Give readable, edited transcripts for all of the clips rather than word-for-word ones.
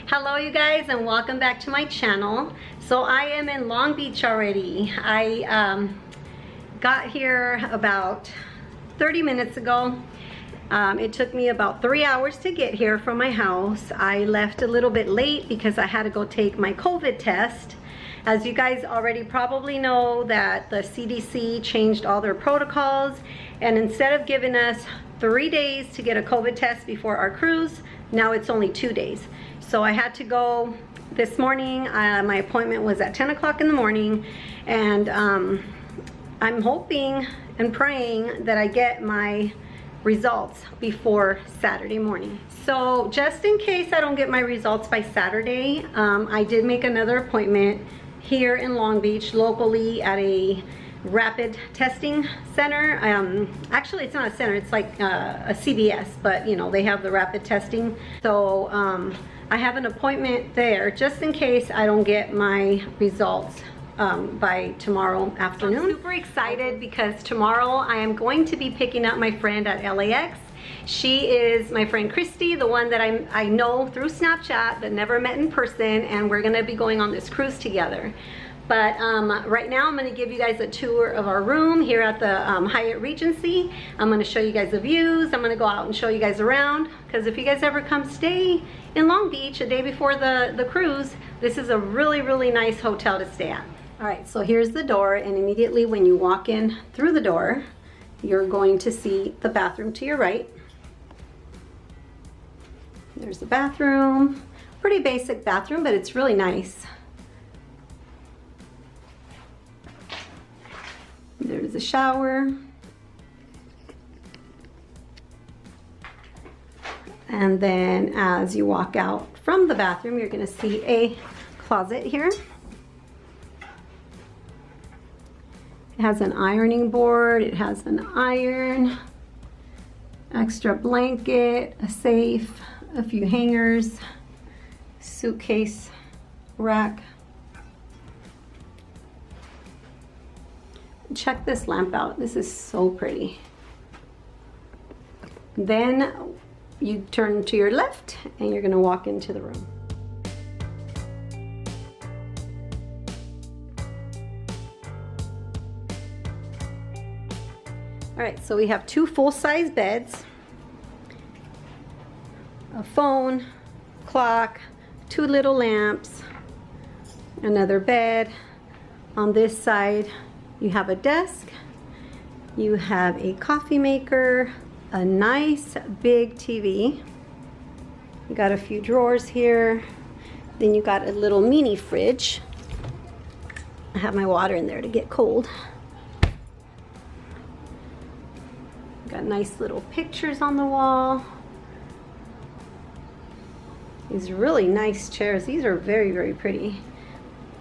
Hello you guys, and welcome back to my channel. So I am in Long Beach already. I got here about 30 minutes ago. It took me about 3 hours to get here from my house. I left a little bit late because I had to go take my COVID test. As you guys already probably know, that the CDC changed all their protocols, and instead of giving us 3 days to get a COVID test before our cruise, now it's only 2 days. So I had to go this morning. My appointment was at 10 o'clock in the morning, and I'm hoping and praying that I get my results before Saturday morning. So just in case I don't get my results by Saturday, I did make another appointment here in Long Beach locally at a rapid testing center. Actually, it's not a center, it's like a CVS, but you know, they have the rapid testing. So I have an appointment there just in case I don't get my results by tomorrow afternoon. I'm super excited because tomorrow I am going to be picking up my friend at LAX. She is my friend Christy, the one that I know through Snapchat but never met in person, and we're gonna be going on this cruise together. But right now I'm going to give you guys a tour of our room here at the Hyatt Regency. I'm going to show you guys the views. I'm going to go out and show you guys around, because if you guys ever come stay in Long Beach a day before the cruise, this is a really nice hotel to stay at. Alright, so here's the door, and immediately when you walk in through the door, you're going to see the bathroom to your right. There's the bathroom. Pretty basic bathroom, but it's really nice. There's the shower. And then as you walk out from the bathroom, you're going to see a closet here. It has an ironing board, it has an iron, extra blanket, a safe, a few hangers, suitcase rack. Check this lamp out. This is so pretty. Then you turn to your left and you're going to walk into the room. All right, so we have 2 full-size beds, a phone, clock, 2 little lamps, another bed. On this side you have a desk, you have a coffee maker, a nice big TV, you got a few drawers here, then you got a little mini fridge. I have my water in there to get cold. Got nice little pictures on the wall. These really nice chairs. These are very pretty.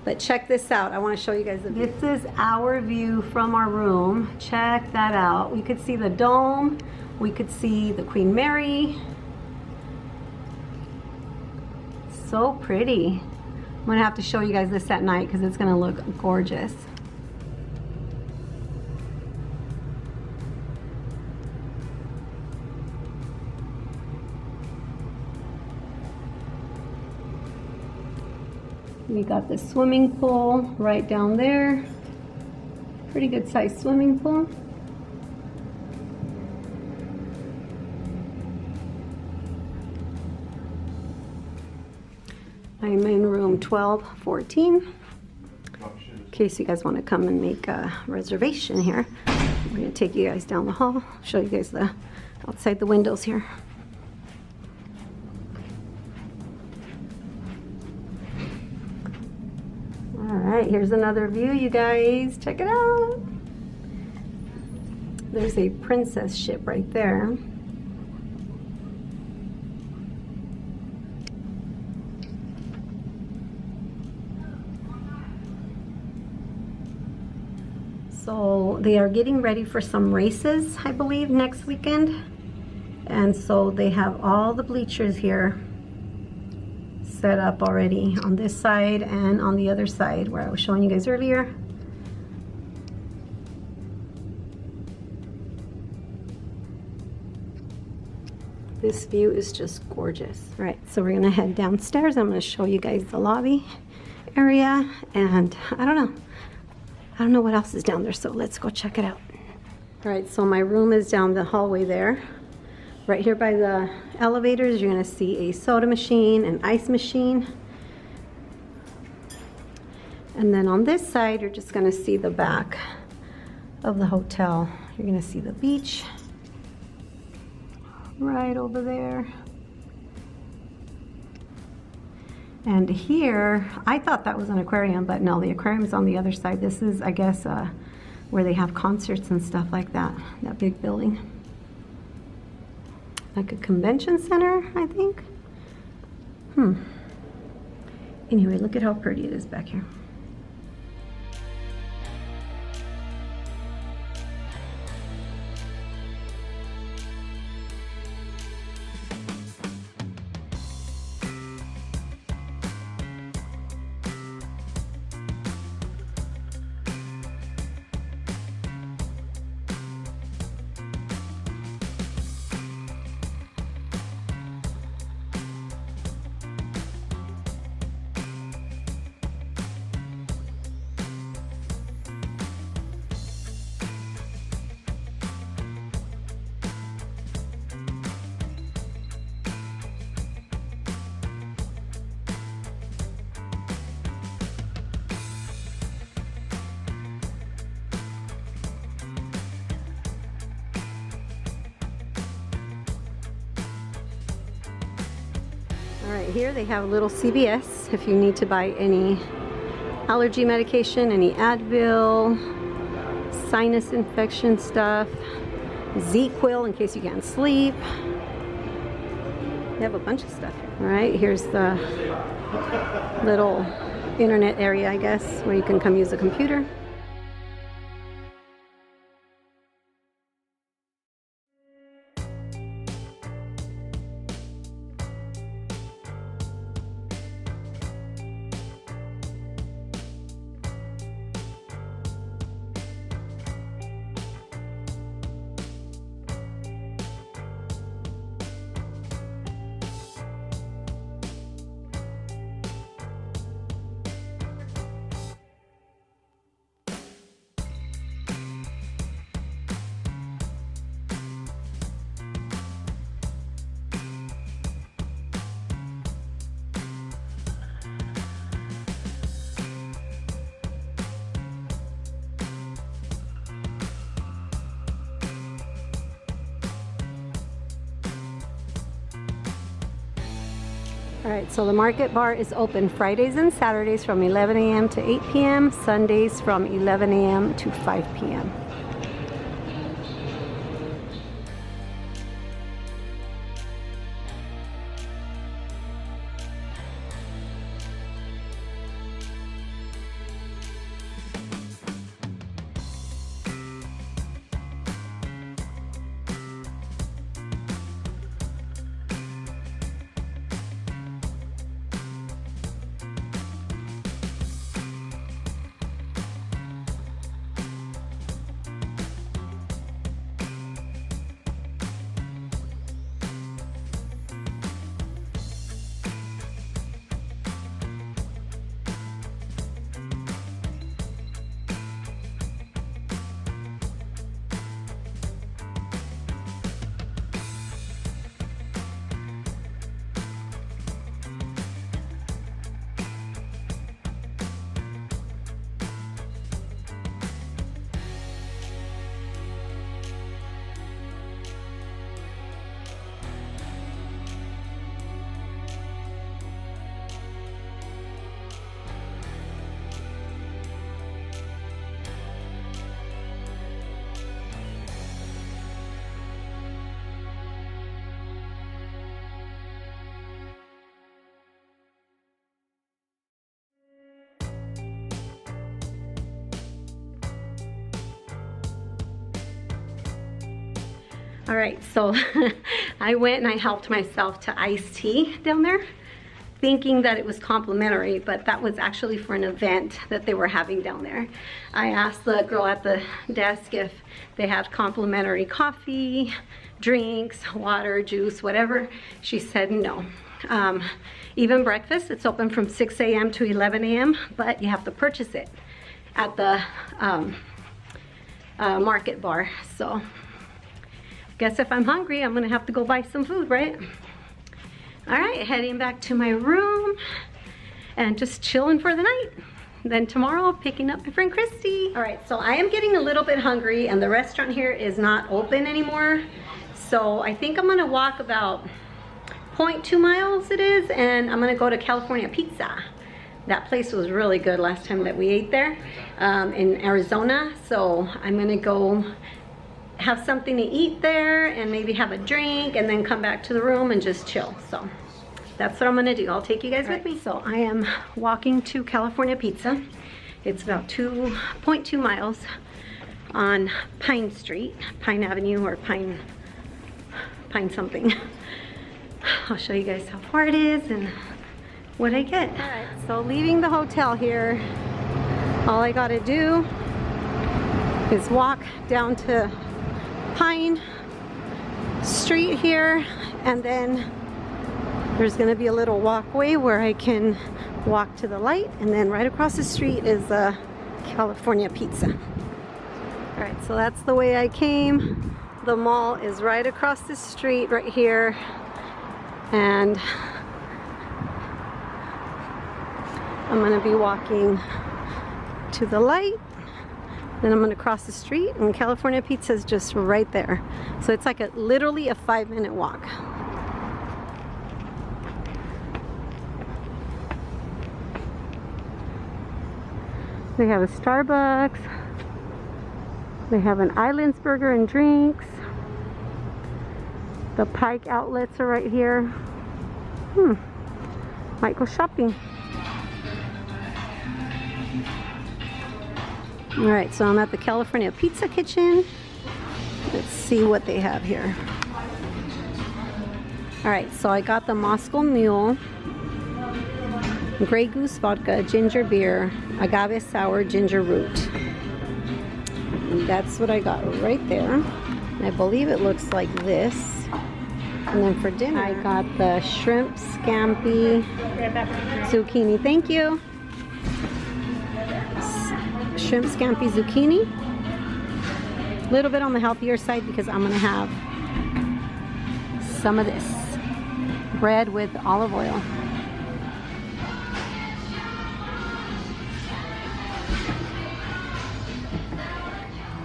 But check this out. I want to show you guys the view. This is our view from our room. Check that out. We could see the dome. We could see the Queen Mary. So pretty. I'm going to have to show you guys this at night because it's going to look gorgeous. We got the swimming pool right down there. Pretty good sized swimming pool. I'm in room 1214. In case you guys want to come and make a reservation here. We're going to take you guys down the hall, show you guys the outside the windows here. Alright, here's another view, you guys. Check it out. There's a princess ship right there. So they are getting ready for some races, I believe, next weekend. And so they have all the bleachers here set up already on this side and on the other side where I was showing you guys earlier. This view is just gorgeous. All right, so we're gonna head downstairs. I'm gonna show you guys the lobby area, and I don't know what else is down there, so let's go check it out. All right, so my room is down the hallway there. Right here by the elevators, you're gonna see a soda machine, an ice machine. And then on this side, you're just gonna see the back of the hotel. You're gonna see the beach right over there. And here, I thought that was an aquarium, but no, the aquarium is on the other side. This is, I guess, where they have concerts and stuff like that, that big building. Like a convention center, I think. Anyway, look at how pretty it is back here. All right, here they have a little CVS if you need to buy any allergy medication, any Advil, sinus infection stuff, Z-Quil in case you can't sleep. They have a bunch of stuff here. All right, here's the little internet area, I guess, where you can come use a computer. All right, so the Market Bar is open Fridays and Saturdays from 11 a.m. to 8 p.m., Sundays from 11 a.m. to 5 p.m. All right, so I went and I helped myself to iced tea down there. thinking that it was complimentary, but that was actually for an event that they were having down there. I asked the girl at the desk if they had complimentary coffee, drinks, water, juice, whatever. She said no. Even breakfast, it's open from 6 a.m. to 11 a.m., but you have to purchase it at the market bar. So guess if I'm hungry, I'm gonna have to go buy some food, right? All right, heading back to my room and just chilling for the night. Then tomorrow, picking up my friend Christy. All right, so I am getting a little bit hungry and the restaurant here is not open anymore. So I think I'm gonna walk about 0.2 miles it is, and I'm gonna go to California Pizza. That place was really good last time that we ate there in Arizona. So I'm gonna go have something to eat there and maybe have a drink and then come back to the room and just chill. So that's what I'm gonna do. I'll take you guys with me. So I am walking to California Pizza. It's about 2.2 miles on Pine Street, Pine Avenue, or Pine something. I'll show you guys how far it is and what I get. All right, so leaving the hotel here, all I gotta do is walk down to Pine Street here, and then there's gonna be a little walkway where I can walk to the light, and then right across the street is California Pizza. All right, so that's the way I came. The mall is right across the street right here, and I'm gonna be walking to the light, then I'm gonna cross the street, and California Pizza is just right there. So it's like literally a 5-minute walk. They have a Starbucks. They have an Islands Burger and drinks. The Pike outlets are right here. Might go shopping. All right, so I'm at the California Pizza Kitchen. Let's see what they have here. All right, so I got the Moscow Mule, Grey Goose vodka, ginger beer, agave sour, ginger root. And that's what I got right there. And I believe it looks like this. And then for dinner, I got the shrimp scampi zucchini. Thank you. Shrimp scampi zucchini. A little bit on the healthier side because I'm gonna have some of this bread with olive oil.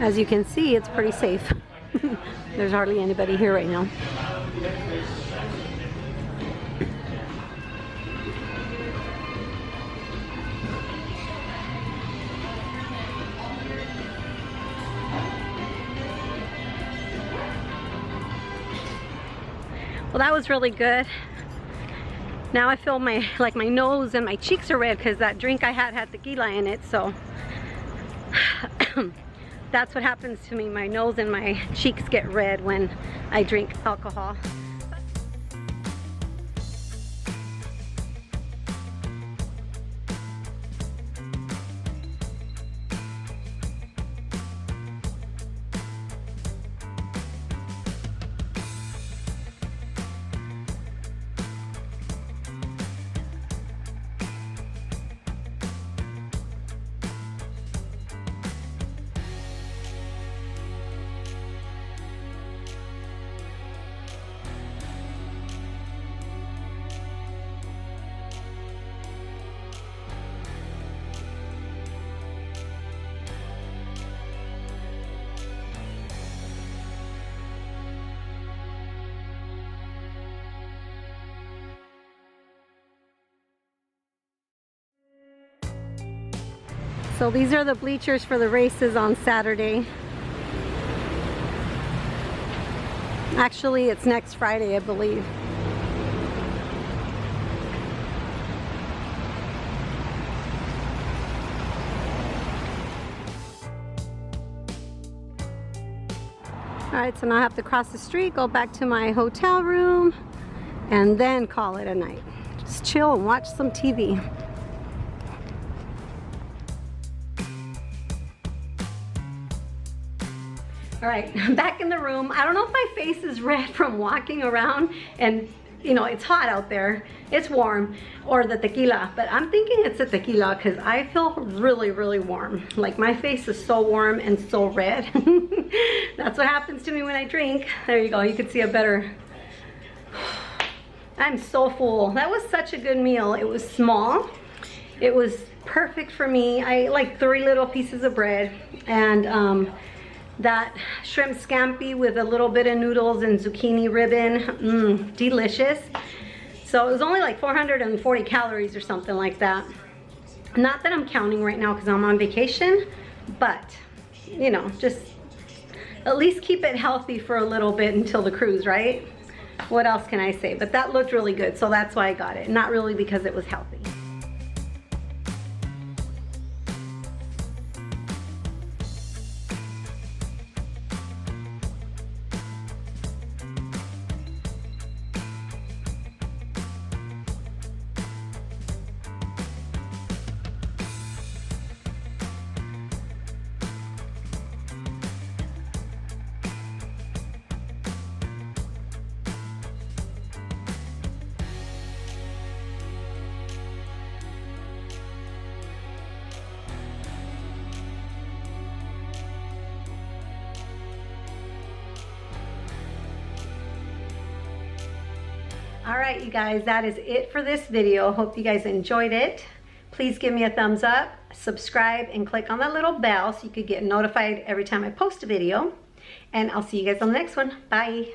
As you can see, it's pretty safe. There's hardly anybody here right now. Well, that was really good. Now I feel my nose and my cheeks are red because that drink I had tequila in it, so that's what happens to me. My nose and my cheeks get red when I drink alcohol. So these are the bleachers for the races on Saturday. Actually, it's next Friday, I believe. Alright, so now I have to cross the street, go back to my hotel room, and then call it a night. Just chill and watch some TV. All right, I'm back in the room. I don't know if my face is red from walking around and you know, it's hot out there. It's warm, or the tequila, but I'm thinking it's the tequila because I feel really, really warm. Like my face is so warm and so red. That's what happens to me when I drink. There you go, you can see it better. I'm so full. That was such a good meal. It was small. It was perfect for me. I like 3 little pieces of bread and that shrimp scampi with a little bit of noodles and zucchini ribbon. Delicious. So it was only like 440 calories or something like that. Not that I'm counting right now because I'm on vacation, but you know, just at least keep it healthy for a little bit until the cruise, right? What else can I say? But that looked really good, so that's why I got it. Not really because it was healthy. All right, you guys, that is it for this video. Hope you guys enjoyed it. Please give me a thumbs up, subscribe, and click on that little bell so you could get notified every time I post a video. And I'll see you guys on the next one. Bye.